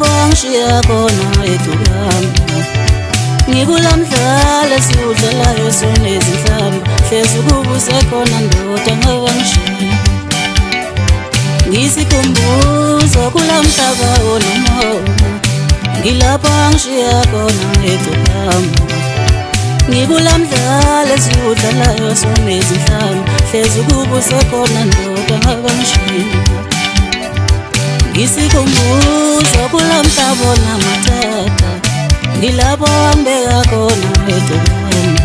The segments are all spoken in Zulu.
ngilapho ngishiya khona ethulama ngikulamdlalo esiwudlalayo sonezinhlamba hlezi ukuba usekhona ndoda ngabangishiya ngisikhumbuzo kulamhlaba onomoya ngilapho ngishiya khona ethulama ngikulamdlalo esiwudlalayo sonezinhlamba hlezi ukuba usekhona ndoda ngabangishiya ngisikhumbuzo kulamhlaba onamatata ngilapho ngibeka khona ethulama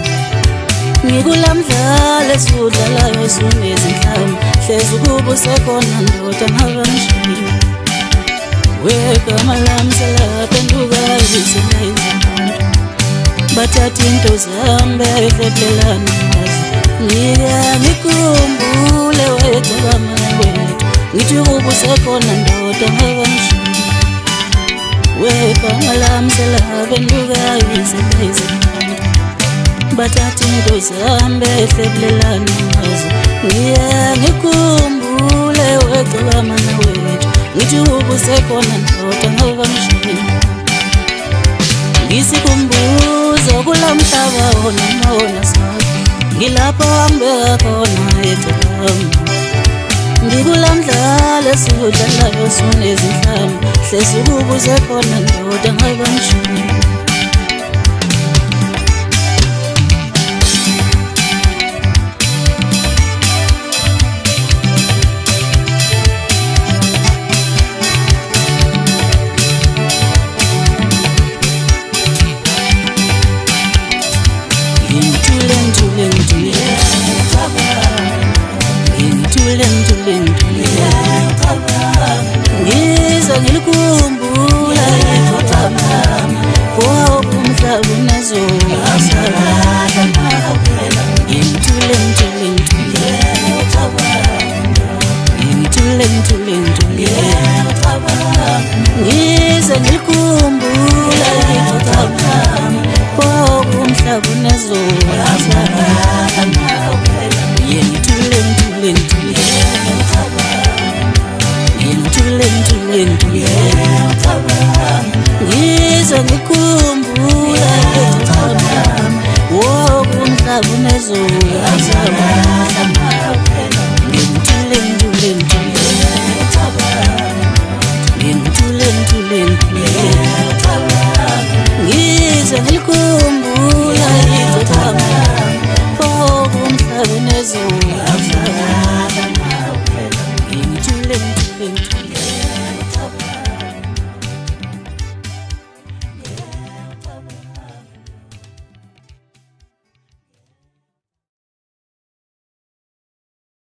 ngikulamdlalo esiwudlalayo sonezinhlamba hlezi ukuba usekhona ndoda ngabangishiya wegama lami selaphenduka izisebenzabantu bathatha into zami behlehlelana ngazo ngikhumbule wegama wethu ngithi ukuba usekhona ndoda ngabangishiya wegama lami selaphenduka izisebenzabantu bathatha into zami behlehlelana ngazo ngikhumbule wegama wethu ngithi ukuba usekhona ndoda ngabangishiya ngisikhumbuzo kulamhlaba onomona sakho ngilapho ngibeka khona ethulama ngikulamdlalo esiwudlalayo sonezinhlamba hlezi ukuba usekhona ndoda ngabangishiya ngikhumbula umhlaba unazola ngize ngikhumbula umhlaba unazola ngize ngikhumbula umhlaba unazola ngize ngikhumbula